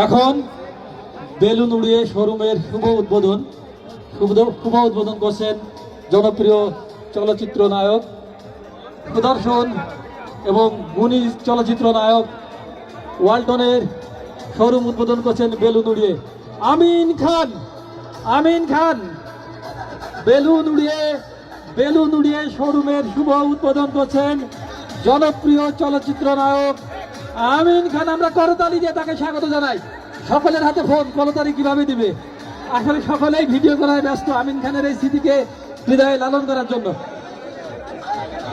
এখন বেলুন উড়িয়ে শোরুমের শুভ উদ্বোধন করছেন জনপ্রিয় চলচ্চিত্র নায়ক, সুদর্শন এবং গুণী চলচ্চিত্র নায়ক ওয়ালটনের শোরুম উদ্বোধন করছেন বেলুন উড়িয়ে আমিন খান। বেলুন উড়িয়ে শোরুমের শুভ উদ্বোধন করছেন জনপ্রিয় চলচ্চিত্র নায়ক আমিন খান। আমরা করতালি দিয়ে তাকে স্বাগত জানাই। সকলের হাতে ফোন, করতালি কিভাবে দিবে? আসলে সকলেই ভিডিও করায় ব্যস্ত আমিন খানের এই স্মৃতিকে হৃদয়ে লালন করার জন্য।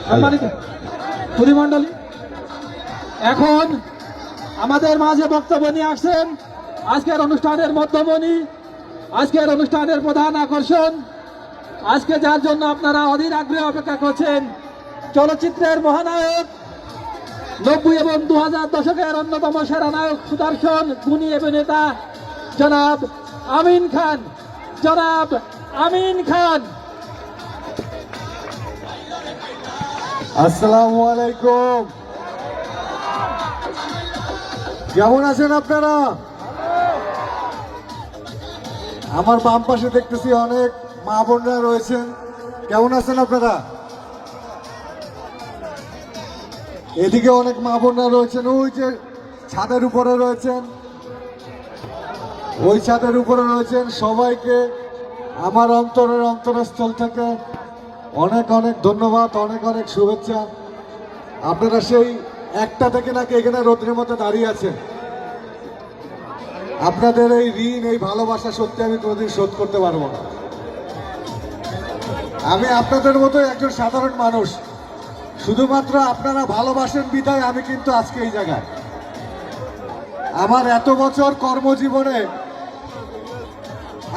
সম্মানিত সুধীমণ্ডলী, এখন আমাদের মাঝে বক্তব্য নিয়ে আসছেন আজকের অনুষ্ঠানের মধ্যমণি, আজকের অনুষ্ঠানের প্রধান আকর্ষণ, আজকে যার জন্য আপনারা অধীর আগ্রহে অপেক্ষা করছেন, চলচ্চিত্রের মহানায়ক, 90 এবং 2000 দশকের অন্যতম সেরা নায়ক, সুদর্শন, গুণী অভিনেতা জনাব আমিন খান। আসসালামু আলাইকুম। কেমন আছেন আপনারা? আমার বাম পাশে দেখতেছি অনেক মা বোনরা রয়েছেন। কেমন আছেন আপনারা? এদিকে অনেক মা বোনরা রয়েছেন, ওই যে ছাদের উপরে রয়েছেন, ওই ছাদের উপরে রয়েছেন। সবাইকে আমার অন্তরস্থল থেকে অনেক অনেক ধন্যবাদ, অনেক অনেক শুভেচ্ছা। আপনারা সেই একটা থেকে নাকি এখানে রোদ্রের মধ্যে দাঁড়িয়ে আছেন। আপনাদের এই ঋণ, এই ভালোবাসা সত্যি আমি কোনোদিন শোধ করতে পারবো না। আমি আপনাদের মতো একজন সাধারণ মানুষ, শুধুমাত্র আপনারা ভালোবাসেন বিধায় আমি কিন্তু আজকে এই জায়গায়। আমার এত বছর কর্মজীবনে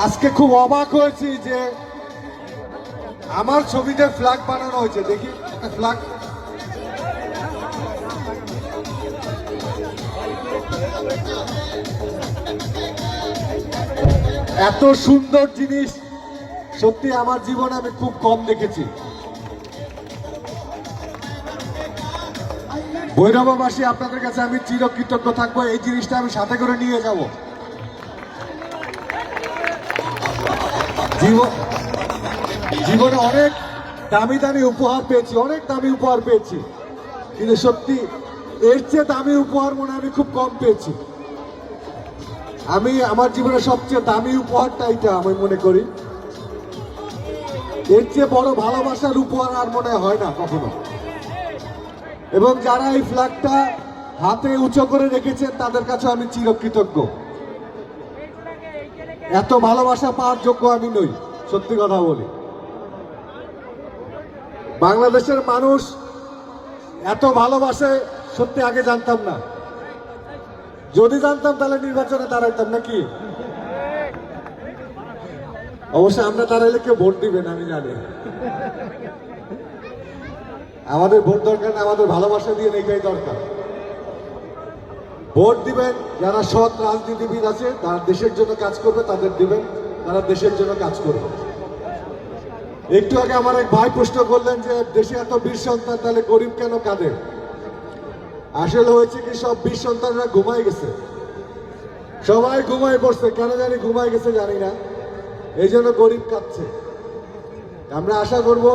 আজকে খুব অবাক হয়েছি যে আমার ছবিতে ফ্ল্যাগ বানানো হয়েছে। দেখি একটা ফ্ল্যাগ। এত সুন্দর জিনিস সত্যি আমার জীবনে আমি খুব কম দেখেছি। ভৈরববাসী, আপনাদের কাছে আমি চিরকৃতজ্ঞ থাকবো। এই জিনিসটা আমি সাথে করে নিয়ে যাব। জীবনে অনেক দামি দামি উপহার পেয়েছি, অনেক দামি উপহার পেয়েছি, কিন্তু সত্যি এর চেয়ে দামি উপহার মনে আমি খুব কম পেয়েছি। আমি আমার জীবনে সবচেয়ে দামি উপহারটা এটা আমি মনে করি। এর চেয়ে বড় ভালোবাসার উপহার আর মনে হয় না কখনো। এবং যারা এই ফ্ল্যাগটা হাতে উঁচু করে রেখেছেন তাদের কাছে আমি চিরকৃতজ্ঞ। এত ভালোবাসা পাওয়ার যোগ্য আমি নই, সত্যি কথা বলি। বাংলাদেশের মানুষ এত ভালোবাসে সত্যি আগে জানতাম না। যদি জানতাম তাহলে নির্বাচনে দাঁড়াইতাম নাকি? অবশ্যই আমরা দাঁড়াইলে কেউ ভোট দিবেন আমি জানি। আমাদের ভোট দরকার না, আমাদের ভালোবাসা দিয়ে এটাই দরকার। ভোট দিবেন যারা সৎ রাজনীতিবিদ আছে, তারা দেশের জন্য কাজ করবে, তাদের দিবেন, তারা দেশের জন্য কাজ করবে। একটু আগে আমার এক ভাই প্রশ্ন করলেন যে দেশে এত বীর সন্তান, তাহলে গরিব কেন কাঁদে? আসলে হয়েছে কি, সব বীর সন্তানরা ঘুমাই গেছে, সবাই ঘুমাই পড়ছে। কেন জানি ঘুমাই গেছে জানি না, এই জন্য গরিব কাঁদছে। আমরা আশা করব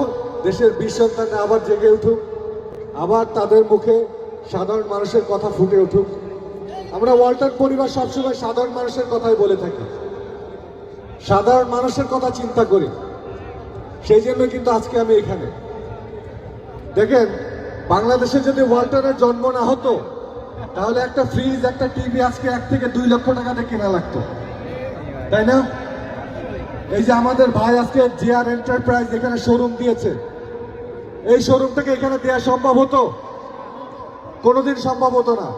দেশের বীর সন্তানরা আবার জেগে উঠুক, আবার তাদের মুখে সাধারণ মানুষের কথা ফুটে উঠুক। আমরা ওয়ালটন পরিবার সবসময় সাধারণ মানুষের কথাই বলে থাকি, সাধারণ মানুষের কথা চিন্তা করি। সেই জন্য কিন্তু আজকে আমি এখানে। দেখেন, বাংলাদেশে যদি ওয়ালটনের জন্ম না হতো তাহলে একটা ফ্রিজ, একটা টিভি আজকে 1 থেকে 2 লক্ষ টাকাতে কেনা লাগতো, তাই না? এই যে আমাদের ভাই আজকে জিআর এন্টারপ্রাইজ এখানে শোরুম দিয়েছে, এই শোরুমটাকে এখানে দেওয়া সম্ভব হতো? কোনোদিন সম্ভব হতো না।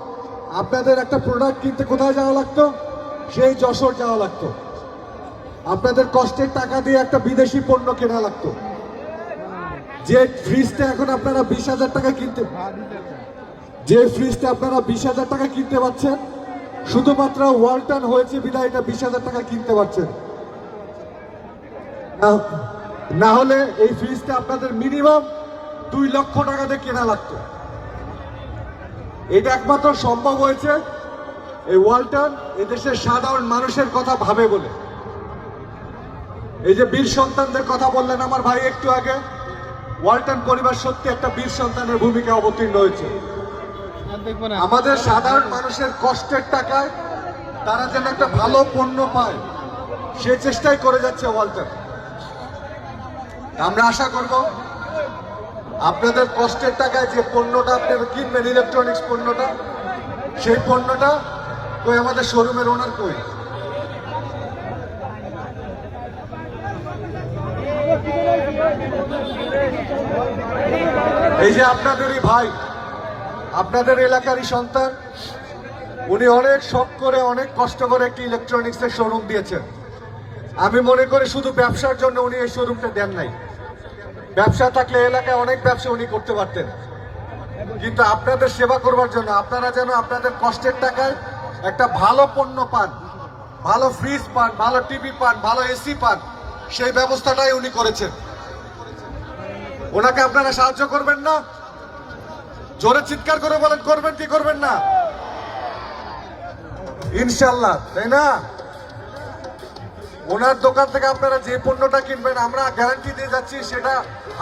আপনাদের একটা প্রোডাক্ট কিনতে কোথায় যাওয়া লাগতো? সেই যশোর যাওয়া লাগতো। আপনাদের কষ্টের টাকা দিয়ে একটা বিদেশি পণ্য কেনা লাগতো। যে ফ্রিজটা এখন আপনারা 20,000 টাকা কিনতে, যে ফ্রিজটা আপনারা 20,000 টাকা কিনতে পারছেন, শুধুমাত্র ওয়ালটন হয়েছে বিধায় এটা 20,000 টাকা কিনতে পারছেন। না হলে এই ফ্রিজটা আপনাদের মিনিমাম 2 লক্ষ টাকা দিয়ে কেনা লাগতো। এটা একমাত্র সম্ভব হয়েছে এই ওয়ালটন এদেশের সাধারণ মানুষের কথা ভাবে বলে। এই যে বীর সন্তানদের কথা বললেন আমার ভাই একটু আগে, ওয়ালটন পরিবার সত্যি একটা বীর সন্তানের ভূমিকা অবতীর্ণ হয়েছে। আমাদের সাধারণ মানুষের কষ্টের টাকায় তারা যেন একটা ভালো পণ্য পায় সে চেষ্টাই করে যাচ্ছে ওয়ালটন। আমরা আশা করব আপনাদের কষ্টের টাকায় যে পণ্যটা আপনারা কিনবেন, ইলেকট্রনিক্স পণ্যটা, সেই পণ্যটা কই আমাদের শোরুমের ওনার কই? এই যে আপনাদেরই ভাই, আপনাদের এলাকারই সন্তান, উনি অনেক শখ করে অনেক কষ্ট করে একটি ইলেকট্রনিক্সের শোরুম দিয়েছেন। আমি মনে করি শুধু ব্যবসার জন্য উনি এই শোরুমটা দেন নাই। ব্যবসা থাকলে এলাকায় অনেক ব্যবসা উনি করতে পারতেন, কিন্তু আপনাদের সেবা করবার জন্য, আপনারা যেন আপনাদের কষ্টের টাকায় একটা ভালো পণ্য পান, ভালো ফ্রিজ পান, ভালো টিভি পান, ভালো এসি পান, সেই ব্যবস্থাটাই উনি করেছেন। ওনাকে আপনারা সাহায্য করবেন না? জোরে চিৎকার করে বলেন, করবেন কি করবেন না? ইনশাল্লাহ, তাই না? ওনার দোকান থেকে আপনারা যে পণ্যটা কিনবেন আমরা গ্যারান্টি দিয়ে যাচ্ছি সেটা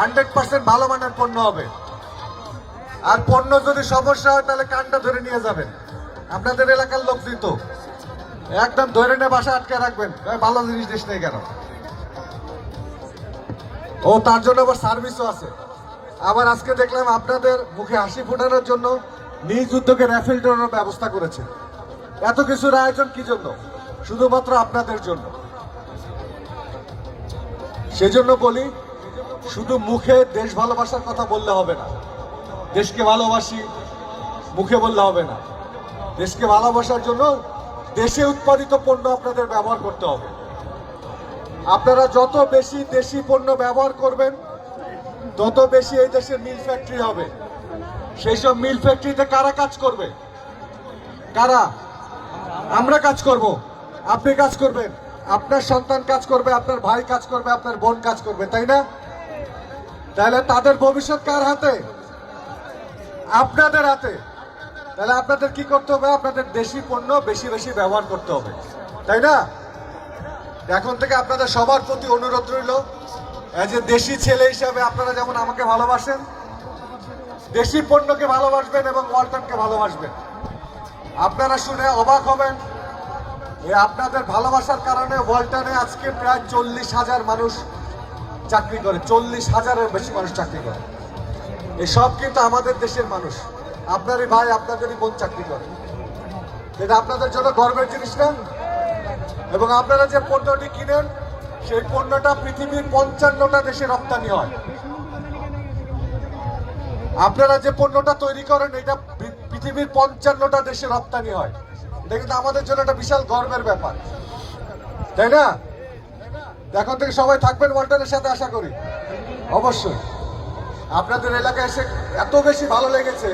100% ভালো মানের পণ্য হবে। আর পণ্য যদি সমস্যা হয় তাহলে কানটা ধরে নিয়ে যাবেন। আপনাদের এলাকার লোক দিত একদম ধরে নিয়ে বাসা আটকে রাখবেন, ভালো জিনিস দিস নেই কেন। ও তার জন্য আবার সার্ভিসও আছে। আবার আজকে দেখলাম আপনাদের মুখে হাসি ফোটানোর জন্য নিজ উদ্যোগে র্যাফেল ড্রয়ের ব্যবস্থা করেছে। এত কিছুর আয়োজন কি জন্য? শুধুমাত্র আপনাদের জন্য। সেজন্য বলি, শুধু মুখে দেশ ভালোবাসার কথা বললে হবে না। দেশকে ভালোবাসি মুখে বললে হবে না। দেশকে ভালোবাসার জন্য দেশে উৎপাদিত পণ্য আপনাদের ব্যবহার করতে হবে। আপনারা যত বেশি দেশি পণ্য ব্যবহার করবেন তত বেশি এই দেশে মিল ফ্যাক্টরি হবে। সেই সব মিল ফ্যাক্টরিতে কারা কাজ করবে? কারা? আমরা কাজ করব, আপনি কাজ করবেন, আপনার সন্তান কাজ করবে, আপনার ভাই কাজ করবে, আপনার বোন কাজ করবে, তাই না? তাহলে তাদের ভবিষ্যৎ কার হাতে? আপনাদের হাতে। তাহলে আপনাদের কি করতে হবে? আপনাদের দেশি পণ্য বেশি বেশি ব্যবহার করতে হবে, তাই না? এখন থেকে আপনাদের সবার প্রতি অনুরোধ রইল, এজ এ দেশি ছেলে হিসাবে আপনারা যেমন আমাকে ভালোবাসেন, দেশি পণ্যকে ভালোবাসবেন এবং ওয়ালটনকে ভালোবাসবেন। আপনারা শুনে অবাক হবেন, আপনাদের ভালোবাসার কারণে ওয়ালটনে আজকে প্রায় 40,000 মানুষ চাকরি করে। 40,000-এর বেশি মানুষ চাকরি করে। এই সব কিন্তু আমাদের দেশের মানুষ। আপনারই ভাই, আপনাদেরই বোন চাকরি করে। এটা আপনাদের জন্য গর্বের জিনিস না? এবং আপনারা যে পণ্যটি কিনেন সেই পণ্যটা পৃথিবীর 55টা দেশে রপ্তানি হয়। আপনারা যে পণ্যটা তৈরি করেন এটা পৃথিবীর 55টা দেশে রপ্তানি হয়। এটা কিন্তু আমাদের জন্য একটা বিশাল গর্বের ব্যাপার, তাই না? এখন থেকে সবাই থাকবেন ওয়ালটনের সাথে, আশা করি। অবশ্যই আপনাদের এলাকায় এসে এত বেশি ভালো লেগেছে,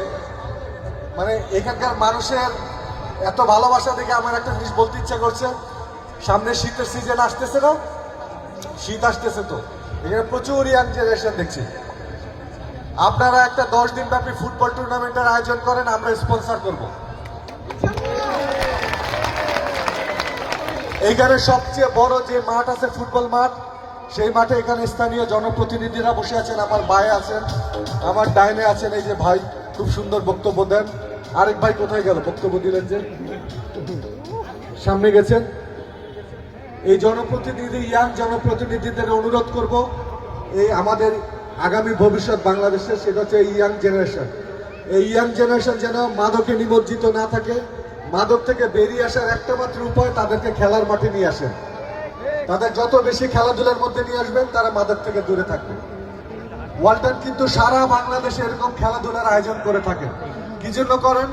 মানে এখানকার মানুষের এত ভালোবাসা দেখে আমার একটা জিনিস বলতে ইচ্ছা করছে। সামনে শীতের সিজন আসতেছে না? শীত আসতেছে, তো এখানে প্রচুর ইয়াং জেনারেশন দেখছি। আপনারা একটা 10 দিন ব্যাপী ফুটবল টুর্নামেন্টের আয়োজন করেন, আমরা স্পন্সর করব। এইখানে সবচেয়ে বড় যে মাঠ আছে ফুটবল মাঠ, সেই মাঠে এখানে স্থানীয় জনপ্রতিনিধিরা বসে আছেন। আমার ভাই আছেন, আমার ডাইনে আছেন এই যে ভাই, খুব সুন্দর বক্তব্য দেন। আরেক ভাই কোথায় গেল? বক্তব্য দিলেন যে সামনে গেছেন। এই জনপ্রতিনিধি, ইয়াং জনপ্রতিনিধিদের অনুরোধ করব, এই আমাদের আগামী ভবিষ্যৎ বাংলাদেশের, সেটা হচ্ছে ইয়াং জেনারেশন। এই ইয়াং জেনারেশন যেন মাদকে নিমজ্জিত না থাকে। মাদক থেকে বেরিয়ে আসার একটা মাত্র উপায়, তাদেরকে খেলার মাঠে নিয়ে আসেন। তাদের যত বেশি খেলাধুলার মধ্যে নিয়ে আসবেন তারা মাদক থেকে দূরে থাকবে। ওয়ালটন কিন্তু সারা বাংলাদেশে এরকম খেলাধুলার আয়োজন করে থাকেন। কি জন্য করেন?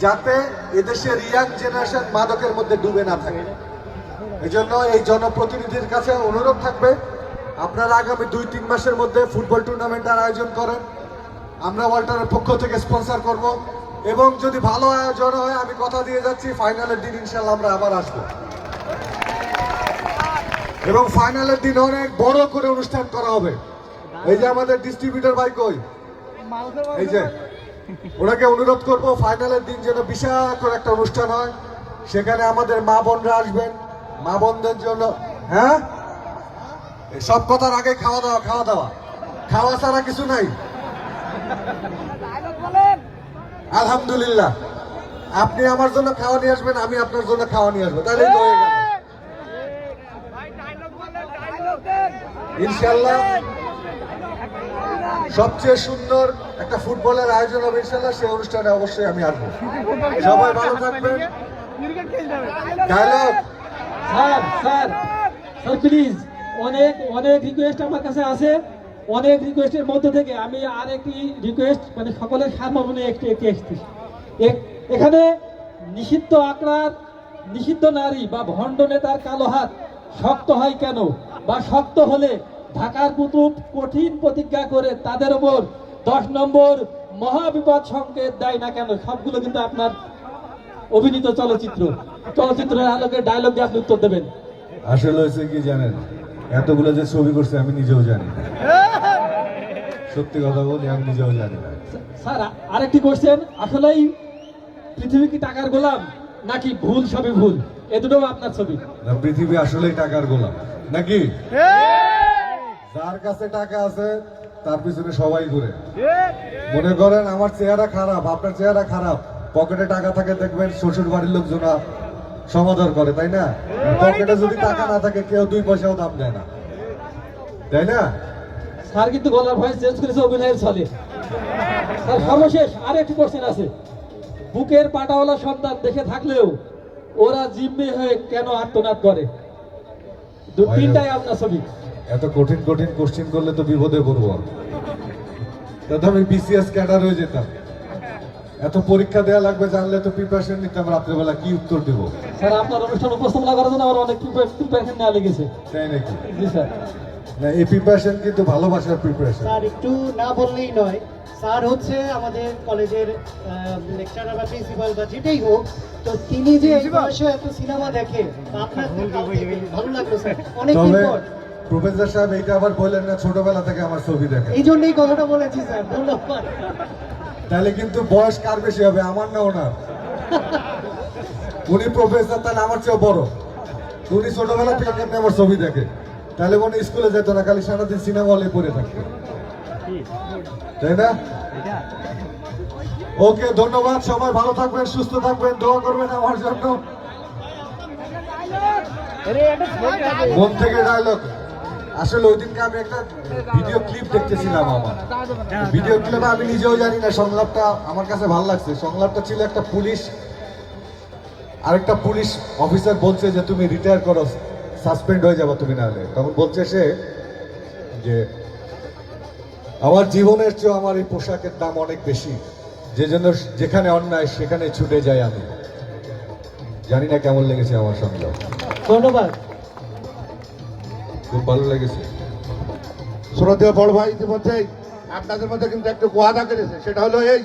যাতে এদেশের ইয়াং জেনারেশন মাদকের মধ্যে ডুবে না থাকে। এই জন্য এই জনপ্রতিনিধির কাছে অনুরোধ থাকবে, আপনারা আগামী 2-3 মাসের মধ্যে ফুটবল টুর্নামেন্টের আয়োজন করেন। আমরা ওয়ালটনের পক্ষ থেকে স্পন্সর করব, এবং যদি ভালো আয়োজন হয় আমি কথা দিয়ে যাচ্ছি ফাইনালের দিন ইনশাল্লাহ আমরা আবার আসবো। এবং ফাইনালের দিন অনেক বড় করে অনুষ্ঠান করা হবে। এই যে আমাদের ডিস্ট্রিবিউটর ভাই কই? এই যে ওনাকে অনুরোধ করব ফাইনালের দিন যেন বিশাল করে একটা অনুষ্ঠান হয়, সেখানে আমাদের মা বোনরা আসবেন, মা বোনদের জন্য। হ্যাঁ, এই সব কথার আগে খাওয়া দাওয়া, খাওয়া দাওয়া, খাওয়া ছাড়া কিছু নাই। আলহামদুলিল্লাহ, আপনি আমার জন্য খাওয়া নিয়ে আসবেন, আমি আপনার জন্য খাওয়া নিয়ে আসবো, তাহলেই তো হয়ে গেল। ইনশাল্লাহ সবচেয়ে সুন্দর একটা ফুটবলের আয়োজন হবে ইনশাল্লাহ, সেই অনুষ্ঠানে অবশ্যই আমি আসবো। সবাই ভালো থাকবেন। Dialogue sir sir sir please, অনেক অনেক রিকোয়েস্ট আমার কাছে আছে। অনেক রিকোয়েস্টের মধ্যে থেকে আমি আরেকটি রিকোয়েস্ট, মানে সকলের সামনে একটি একটি একটি এখানে নিষিদ্ধ আক্রার, নিষিদ্ধ নারী বা ভণ্ড নেতার কালো হাত শক্ত হয় কেন, বা শক্ত হলে ঢাকার কুতুব কঠিন প্রতিজ্ঞা করে তাদের ওপর 10 নম্বর মহাবিপদ সংকেত দেয় না কেন, সবগুলো কিন্তু আপনার অভিনীত চলচ্চিত্রের আলোকে ডায়লগ দিয়ে আপনি উত্তর দেবেন। আসলে হয়েছে কি জানেন, এতগুলো যে ছবি করছে আমি নিজেও জানি না, সত্যি কথা বলি আমি নিজেও জানি না। স্যার আরেকটি কোশ্চেন, আসলেই পৃথিবী কি টাকার গোলাম নাকি ভুল সবই ভুল? এ দুটো আপনার ছবি। না, পৃথিবী আসলেই টাকার গোলাম নাকি? যার কাছে টাকা আছে তার পিছনে সবাই ঘুরে। মনে করেন আমার চেহারা খারাপ, আপনার চেহারা খারাপ, পকেটে টাকা থাকে দেখবেন শ্বশুর বাড়ির লোকজন সমাদর করে, তাই না? পকেটে যদি টাকা না থাকে কেউ 2 পয়সাও দাম দেয় না, তাই না? স্যার কিন্তু গলার ভয়েস চেঞ্জ করেছে অভিনয়ের ছলে। স্যার সর্বশেষ আরেকটি কোশ্চেন আছে, বুকের পাটাওয়ালা সন্তান দেখে থাকলেও ওরা জিম্মি হয়ে কেন আত্মনাদ করে? তিনটাই আপনার ছবি। এত কঠিন কঠিন কোশ্চেন করলে তো বিপদে পড়বো, তাতে আমি বিসিএস ক্যাডার হয়ে যেতাম। এত পরীক্ষা দেওয়া লাগবে জানলে তো প্রিপারেশন নিতাম, রাত্রেবেলা কি উত্তর দিব। স্যার আপনার অনুষ্ঠান উপস্থাপনা করার জন্য আমার অনেক প্রিপারেশন নেওয়া লেগেছে। তাই নাকি? জি স্যার। না, এই প্রিপারেশন কিন্তু ভালোবাসার প্রিপারেশন। স্যার একটু না বললেই নয়, স্যার হচ্ছে আমাদের কলেজের লেকচারার বা প্রিন্সিপাল বা যেটাই হোক, তো তিনি যে এই বয়সে এত সিনেমা দেখে, আপনার তো কাল থেকে ভালো লাগলো স্যার, অনেকদিন তবে পর। প্রফেসর সাহেব এইটা আবার বললেন না ছোটবেলা থেকে আমার ছবি দেখে, এই জন্যই কথাটা বলেছি স্যার, ধন্যবাদ। তাহলে কিন্তু বয়স কার বেশি হবে, আমার না ওনার? উনি প্রফেসর, তাহলে আমার চেয়েও বড়। উনি ছোটবেলা থেকে কেমনি আমার ছবি দেখে, তাহলে উনি স্কুলে যেত না, খালি সারাদিন সিনেমা হলে পড়ে থাকতো, তাই না? ওকে, ধন্যবাদ। সবাই ভালো থাকবেন, সুস্থ থাকবেন, দোয়া করবেন আমার জন্য। মন থেকে ডায়লগ। আসলে ওই দিনকে আমি একটা ভিডিও ক্লিপ দেখতেছিলাম, আমার ভিডিও ক্লিপে আমি নিজেও জানি না, সংলাপটা আমার কাছে ভালো লাগছে। সংলাপটা ছিল একটা পুলিশ আরেকটা পুলিশ অফিসার বলছে যে তুমি রিটায়ার করো, সাসপেন্ড হয়ে যাবে তুমি না হলে। তখন বলছে সে যে আমার জীবনের চেয়ে আমার এই পোশাকের দাম অনেক বেশি, যে জন্য যেখানে অন্যায় সেখানে ছুটে যাই আমি। জানি না কেমন লেগেছে আমার সঙ্গে, ধন্যবাদ। খুব ভালো লেগেছে। শ্রদ্ধেয় বড় ভাই, ইতিমধ্যেই আপনাদের মধ্যে কিন্তু একটা ওয়াদা করেছে, সেটা হলো এই